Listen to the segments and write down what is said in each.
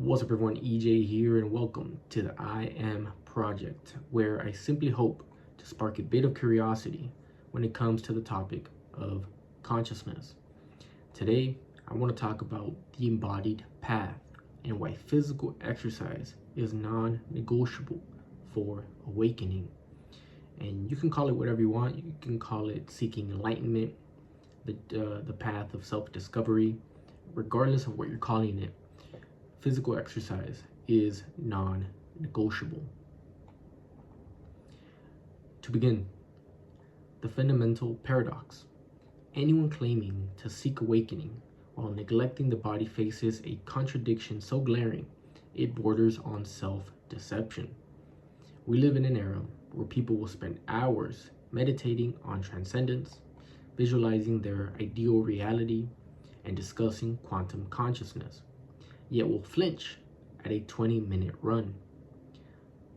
What's up everyone, EJ here, and welcome to the I Am Project, where I simply hope to spark a bit of curiosity when it comes to the topic of consciousness. Today, I want to talk about the embodied path and why physical exercise is non-negotiable for awakening. And you can call it whatever you want. You can call it seeking enlightenment, the path of self-discovery. Regardless of what you're calling it, physical exercise is non-negotiable. To begin, the fundamental paradox. Anyone claiming to seek awakening while neglecting the body faces a contradiction so glaring it borders on self-deception. We live in an era where people will spend hours meditating on transcendence, visualizing their ideal reality, and discussing quantum consciousness, yet will flinch at a 20-minute run.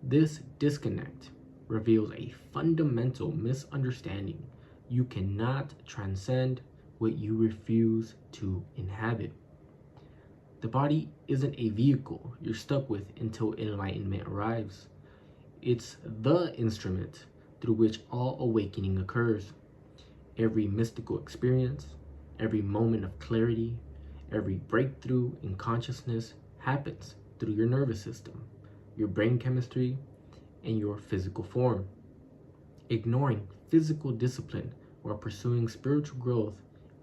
This disconnect reveals a fundamental misunderstanding. You cannot transcend what you refuse to inhabit. The body isn't a vehicle you're stuck with until enlightenment arrives. It's the instrument through which all awakening occurs. Every mystical experience, every moment of clarity, every breakthrough in consciousness happens through your nervous system, your brain chemistry, and your physical form. Ignoring physical discipline while pursuing spiritual growth,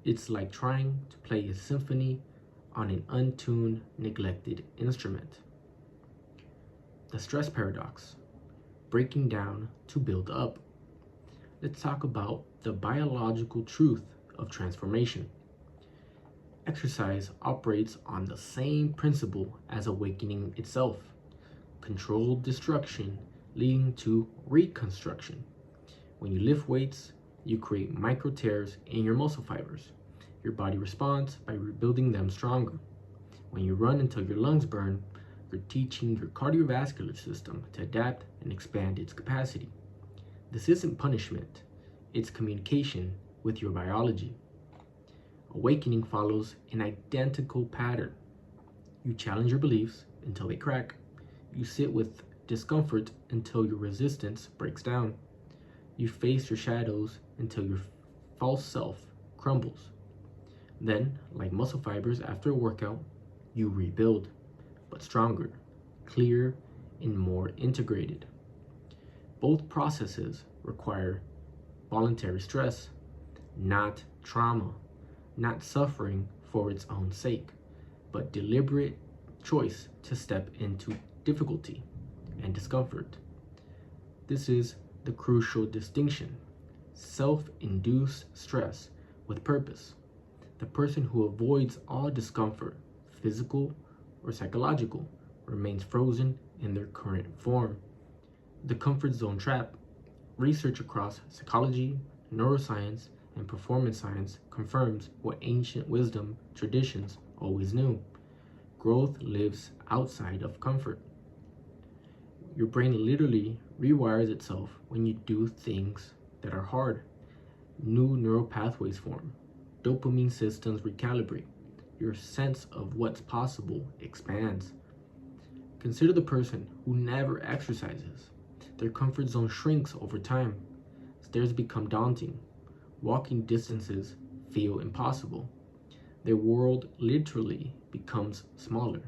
it's like trying to play a symphony on an untuned, neglected instrument. The stress paradox, breaking down to build up. Let's talk about the biological truth of transformation. Exercise operates on the same principle as awakening itself, controlled destruction leading to reconstruction. When you lift weights, you create micro tears in your muscle fibers. Your body responds by rebuilding them stronger. When you run until your lungs burn, you're teaching your cardiovascular system to adapt and expand its capacity. This isn't punishment, it's communication with your biology. Awakening follows an identical pattern. You challenge your beliefs until they crack. You sit with discomfort until your resistance breaks down. You face your shadows until your false self crumbles. Then, like muscle fibers after a workout, you rebuild, but stronger, clearer, and more integrated. Both processes require voluntary stress, not trauma, not suffering for its own sake, but deliberate choice to step into difficulty and discomfort. This is the crucial distinction. Self-induced stress with purpose. The person who avoids all discomfort, physical or psychological, remains frozen in their current form. The comfort zone trap. Research across psychology, neuroscience, and performance science confirms what ancient wisdom traditions always knew. Growth lives outside of comfort. Your brain literally rewires itself when you do things that are hard. New neural pathways form. Dopamine systems recalibrate. Your sense of what's possible expands. Consider the person who never exercises. Their comfort zone shrinks over time. Stairs become daunting. Walking distances feel impossible. Their world literally becomes smaller.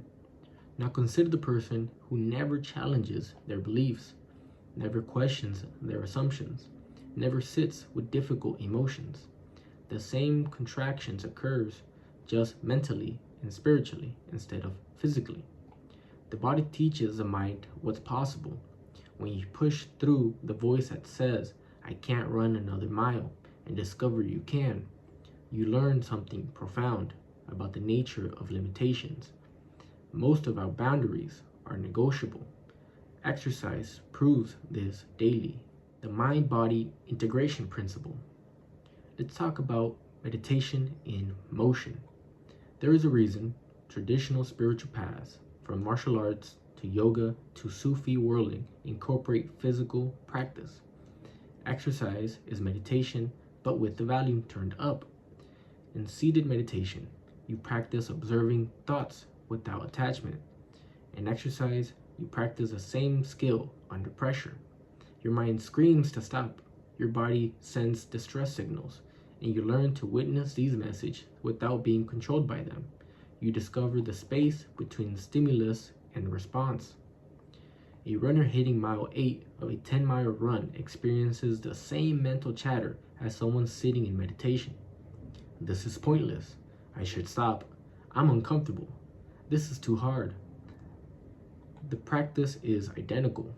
Now consider the person who never challenges their beliefs, never questions their assumptions, never sits with difficult emotions. The same contractions occurs, just mentally and spiritually instead of physically. The body teaches the mind what's possible. When you push through the voice that says, "I can't run another mile," and discover you can, you learn something profound about the nature of limitations. Most of our boundaries are negotiable. Exercise proves this daily. The mind-body integration principle. Let's talk about meditation in motion. There is a reason traditional spiritual paths, from martial arts to yoga to Sufi whirling, incorporate physical practice. Exercise is meditation, but with the volume turned up. In seated meditation, you practice observing thoughts without attachment. In exercise, you practice the same skill under pressure. Your mind screams to stop. Your body sends distress signals, and you learn to witness these messages without being controlled by them. You discover the space between stimulus and response. A runner hitting mile 8 of a 10-mile run experiences the same mental chatter as someone sitting in meditation. This is pointless. I should stop. I'm uncomfortable. This is too hard. The practice is identical,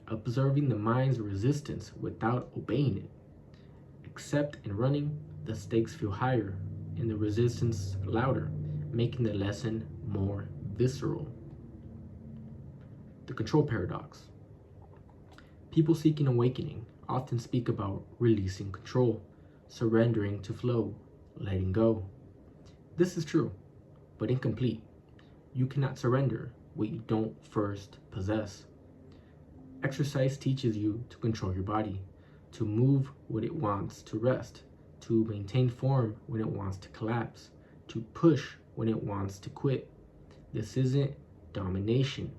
observing the mind's resistance without obeying it. Except in running, the stakes feel higher and the resistance louder, making the lesson more visceral. The control paradox. People seeking awakening often speak about releasing control, surrendering to flow, letting go. This is true, but incomplete. You cannot surrender what you don't first possess. Exercise teaches you to control your body, to move when it wants to rest, to maintain form when it wants to collapse, to push when it wants to quit. This isn't domination,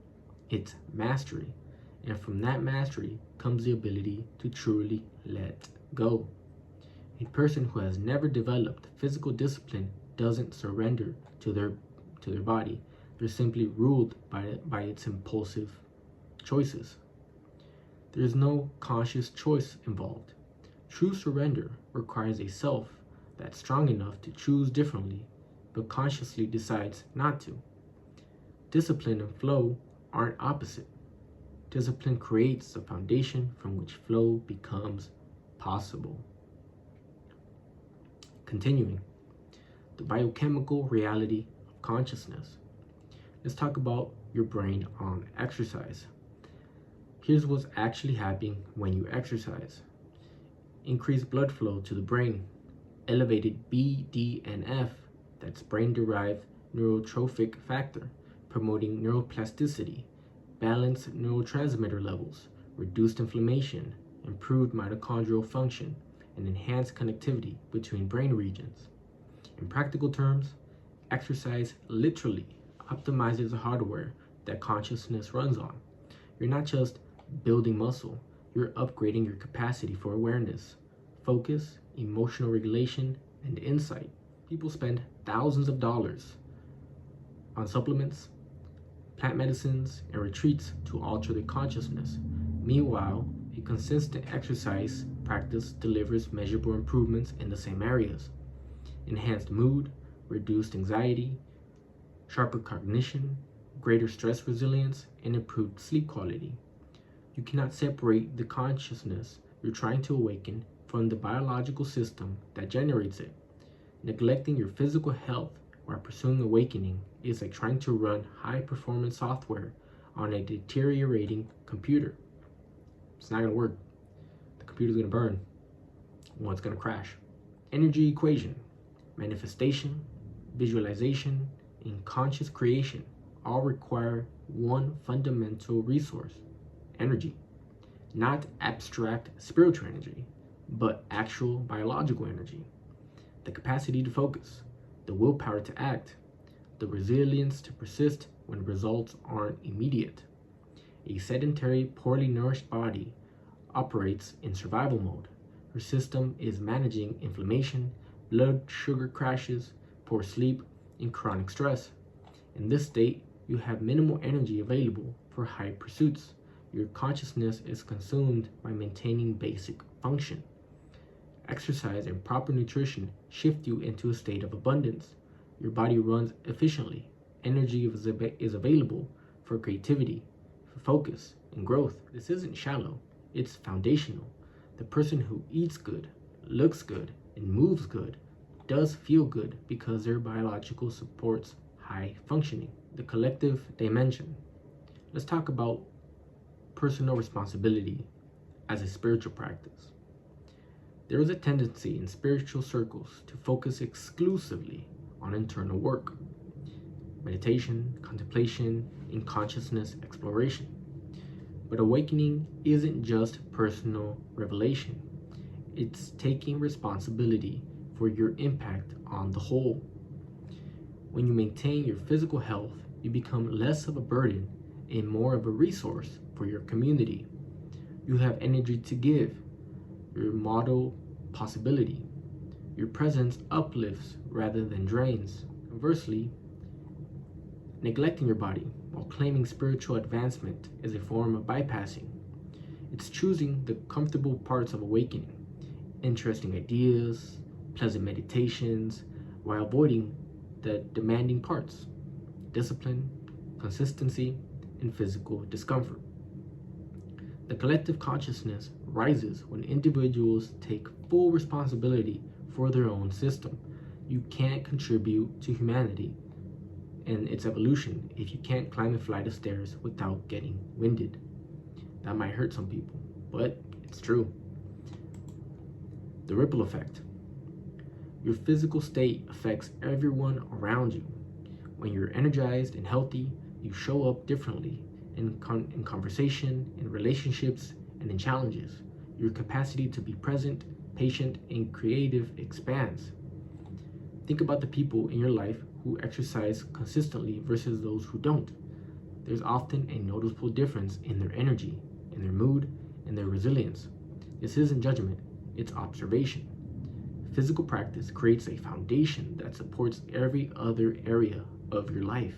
it's mastery. And from that mastery comes the ability to truly let go. A person who has never developed physical discipline doesn't surrender to their body. They're simply ruled by its impulsive choices. There is no conscious choice involved. True surrender requires a self that's strong enough to choose differently, but consciously decides not to. Discipline and flow aren't opposite. Discipline creates the foundation from which flow becomes possible. Continuing, the biochemical reality of consciousness. Let's talk about your brain on exercise. Here's what's actually happening when you exercise. Increased blood flow to the brain, elevated BDNF, that's brain-derived neurotrophic factor, promoting neuroplasticity, balanced neurotransmitter levels, reduced inflammation, improved mitochondrial function, and enhanced connectivity between brain regions. In practical terms, exercise literally optimizes the hardware that consciousness runs on. You're not just building muscle, you're upgrading your capacity for awareness, focus, emotional regulation, and insight. People spend thousands of dollars on supplements, plant medicines, and retreats to alter their consciousness. Meanwhile, a consistent exercise practice delivers measurable improvements in the same areas: enhanced mood, reduced anxiety, sharper cognition, greater stress resilience, and improved sleep quality. You cannot separate the consciousness you're trying to awaken from the biological system that generates it. Neglecting your physical health while pursuing awakening is like trying to run high-performance software on a deteriorating computer. It's not going to work. The computer's going to burn. Well, it's going to crash. Energy equation, manifestation, visualization, and conscious creation all require one fundamental resource: energy. Not abstract spiritual energy, but actual biological energy. The capacity to focus, the willpower to act, the resilience to persist when results aren't immediate. A sedentary, poorly nourished body operates in survival mode. Her system is managing inflammation, blood sugar crashes, poor sleep, and chronic stress. In this state, you have minimal energy available for high pursuits. Your consciousness is consumed by maintaining basic function. Exercise and proper nutrition shift you into a state of abundance. Your body runs efficiently. Energy is available for creativity, for focus, and growth. This isn't shallow, it's foundational. The person who eats good, looks good, and moves good does feel good because their biological supports high functioning. The collective dimension. Let's talk about personal responsibility as a spiritual practice. There is a tendency in spiritual circles to focus exclusively on internal work, meditation, contemplation, and consciousness exploration. But awakening isn't just personal revelation. It's taking responsibility for your impact on the whole. When you maintain your physical health, you become less of a burden and more of a resource for your community. You have energy to give. Your model possibility. Your presence uplifts rather than drains. Conversely, neglecting your body while claiming spiritual advancement is a form of bypassing. It's choosing the comfortable parts of awakening, interesting ideas, pleasant meditations, while avoiding the demanding parts, discipline, consistency, and physical discomfort. The collective consciousness rises when individuals take full responsibility for their own system. You can't contribute to humanity and its evolution if you can't climb a flight of stairs without getting winded. That might hurt some people, but it's true. The ripple effect. Your physical state affects everyone around you. When you're energized and healthy, you show up differently in conversation, in relationships, and in challenges. Your capacity to be present, patient, and creative expands. Think about the people in your life who exercise consistently versus those who don't. There's often a noticeable difference in their energy, in their mood, and their resilience. This isn't judgment, it's observation. Physical practice creates a foundation that supports every other area of your life.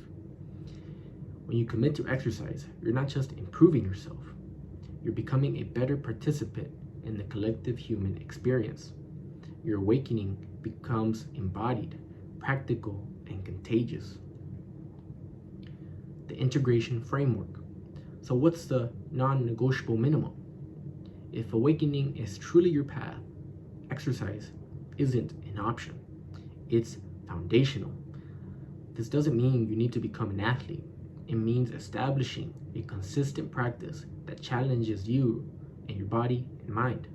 When you commit to exercise, you're not just improving yourself, you're becoming a better participant in the collective human experience. Your awakening becomes embodied, practical, and contagious. The integration framework. So what's the non-negotiable minimum? If awakening is truly your path, exercise isn't an option. It's foundational. This doesn't mean you need to become an athlete. It means establishing a consistent practice that challenges you and your body and mind.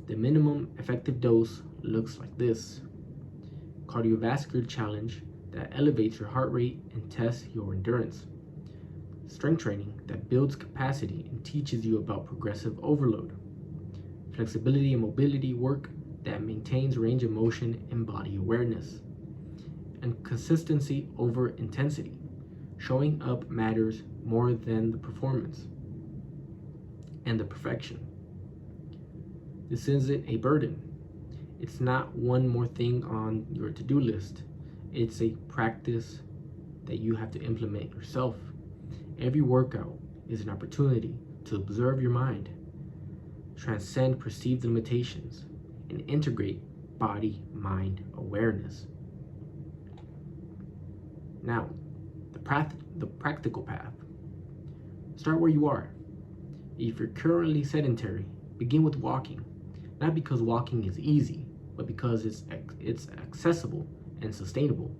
The minimum effective dose looks like this. Cardiovascular challenge that elevates your heart rate and tests your endurance. Strength training that builds capacity and teaches you about progressive overload. Flexibility and mobility work that maintains range of motion and body awareness. And consistency over intensity. Showing up matters more than the performance and the perfection. This isn't a burden. It's not one more thing on your to-do list. It's a practice that you have to implement yourself. Every workout is an opportunity to observe your mind, transcend perceived limitations, and integrate body-mind awareness. Now, the practical path. Start where you are. If you're currently sedentary, begin with walking. Not because walking is easy, but because it's accessible and sustainable.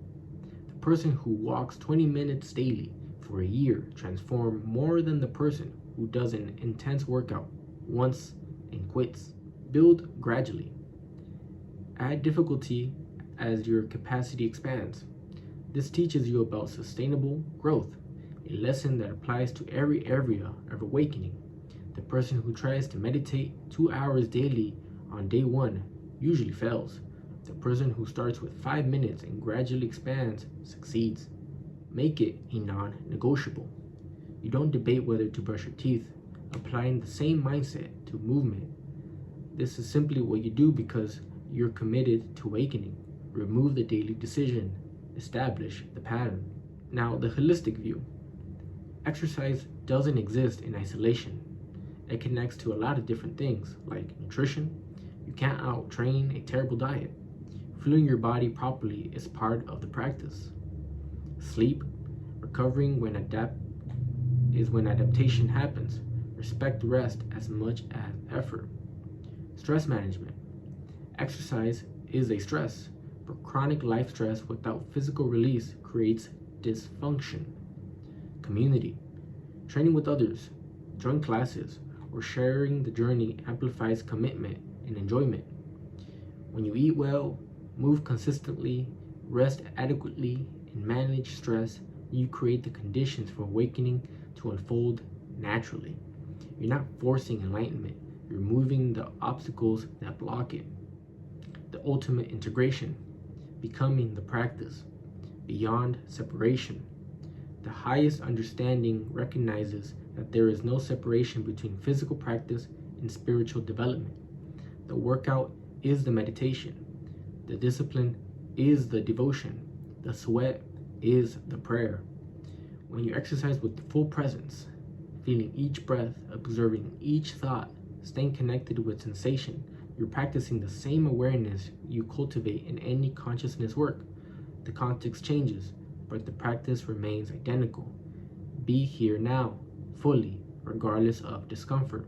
The person who walks 20 minutes daily for a year transforms more than the person who does an intense workout once and quits. Build gradually. Add difficulty as your capacity expands. This teaches you about sustainable growth, a lesson that applies to every area of awakening. The person who tries to meditate 2 hours daily on day one usually fails. The person who starts with 5 minutes and gradually expands succeeds. Make it a non-negotiable. You don't debate whether to brush your teeth, applying the same mindset to movement. This is simply what you do because you're committed to awakening. Remove the daily decision. Establish the pattern. Now, the holistic view. Exercise doesn't exist in isolation. It connects to a lot of different things like nutrition. You can't out-train a terrible diet. Fueling your body properly is part of the practice. Sleep, recovering when adaptation happens. Respect rest as much as effort. Stress management. Exercise is a stress, but chronic life stress without physical release creates dysfunction. Community. Training with others, join classes, or sharing the journey amplifies commitment and enjoyment. When you eat well, move consistently, rest adequately, and manage stress, you create the conditions for awakening to unfold naturally. You're not forcing enlightenment, you're removing the obstacles that block it. The ultimate integration, becoming the practice, beyond separation, The highest understanding recognizes that there is no separation between physical practice and spiritual development. The workout is the meditation. The discipline is the devotion. The sweat is the prayer. When you exercise with full presence, feeling each breath, observing each thought, staying connected with sensation, you're practicing the same awareness you cultivate in any consciousness work. The context changes, but the practice remains identical. Be here now, fully, regardless of discomfort.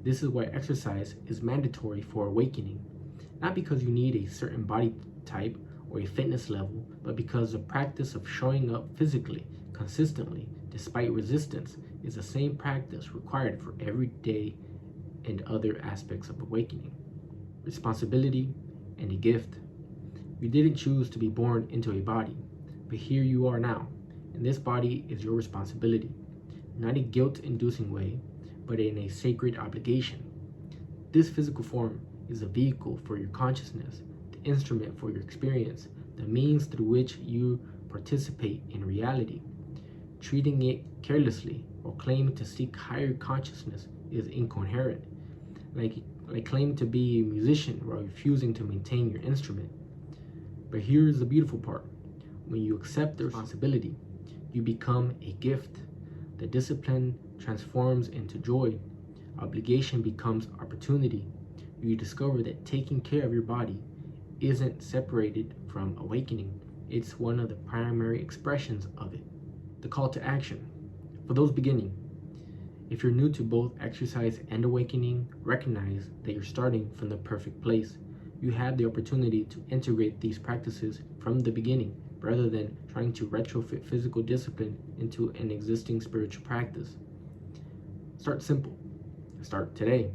This is why exercise is mandatory for awakening, not because you need a certain body type or a fitness level, but because the practice of showing up physically, consistently, despite resistance, is the same practice required for every day and other aspects of awakening. Responsibility and a gift. You didn't choose to be born into a body, but here you are now, and this body is your responsibility, not a guilt-inducing way, but in a sacred obligation. This physical form is a vehicle for your consciousness, the instrument for your experience, the means through which you participate in reality. Treating it carelessly or claiming to seek higher consciousness is incoherent, like claiming to be a musician while refusing to maintain your instrument. But here's the beautiful part. When you accept the responsibility, you become a gift. The discipline transforms into joy. Obligation becomes opportunity. You discover that taking care of your body isn't separated from awakening. It's one of the primary expressions of it. The call to action. For those beginning, if you're new to both exercise and awakening, recognize that you're starting from the perfect place. You have the opportunity to integrate these practices from the beginning, rather than trying to retrofit physical discipline into an existing spiritual practice. Start simple. Start today.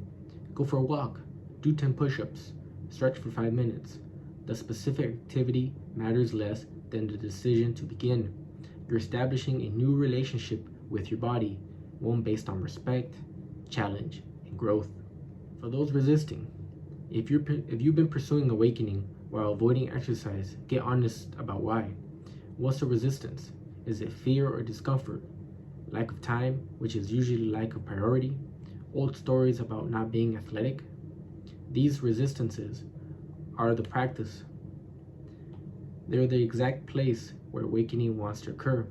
Go for a walk. Do 10 push-ups. Stretch for 5 minutes. The specific activity matters less than the decision to begin. You're establishing a new relationship with your body, one based on respect, challenge, and growth. For those resisting, if you've been pursuing awakening while avoiding exercise, get honest about why. What's the resistance? Is it fear or discomfort? Lack of time, which is usually lack of priority? Old stories about not being athletic? These resistances are the practice. They're the exact place where awakening wants to occur.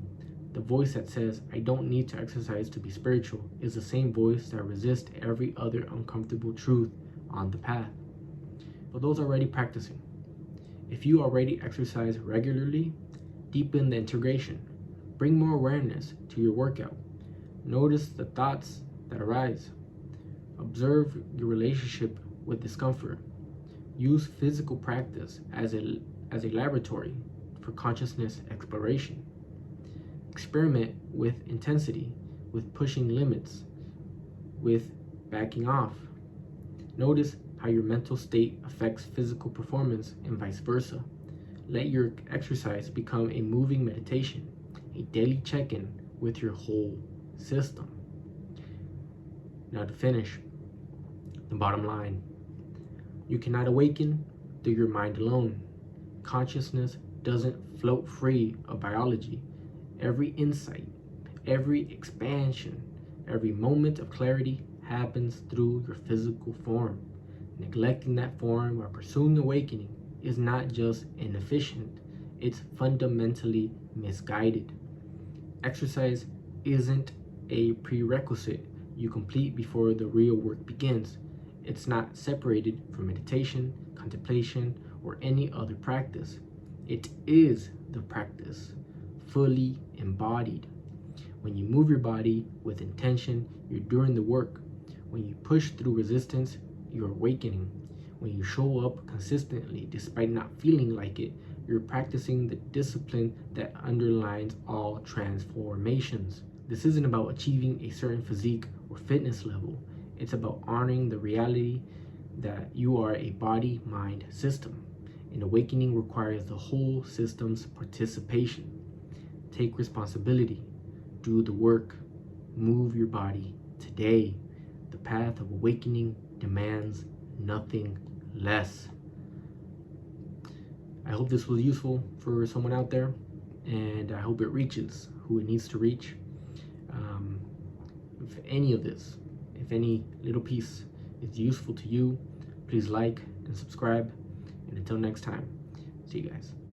The voice that says, I don't need to exercise to be spiritual, is the same voice that resists every other uncomfortable truth on the path. For those already practicing, if you already exercise regularly, deepen the integration. Bring more awareness to your workout. Notice the thoughts that arise. Observe your relationship with discomfort. Use physical practice as a laboratory for consciousness exploration. Experiment with intensity, with pushing limits, with backing off. Notice how your mental state affects physical performance and vice versa. Let your exercise become a moving meditation, a daily check-in with your whole system. Now to finish, the bottom line. You cannot awaken through your mind alone. Consciousness doesn't float free of biology. Every insight, every expansion, every moment of clarity happens through your physical form. Neglecting that form while pursuing awakening is not just inefficient, it's fundamentally misguided. Exercise isn't a prerequisite you complete before the real work begins. It's not separated from meditation, contemplation, or any other practice. It is the practice, fully embodied. When you move your body with intention, you're doing the work. When you push through resistance, you're awakening. When you show up consistently despite not feeling like it, you're practicing the discipline that underlines all transformations. This isn't about achieving a certain physique or fitness level. It's about honoring the reality that you are a body-mind system. And awakening requires the whole system's participation. Take responsibility. Do the work. Move your body today. The path of awakening demands nothing less. I hope this was useful for someone out there, and I hope it reaches who it needs to reach. If any of this, if any little piece is useful to you, please like and subscribe. And until next time, see you guys.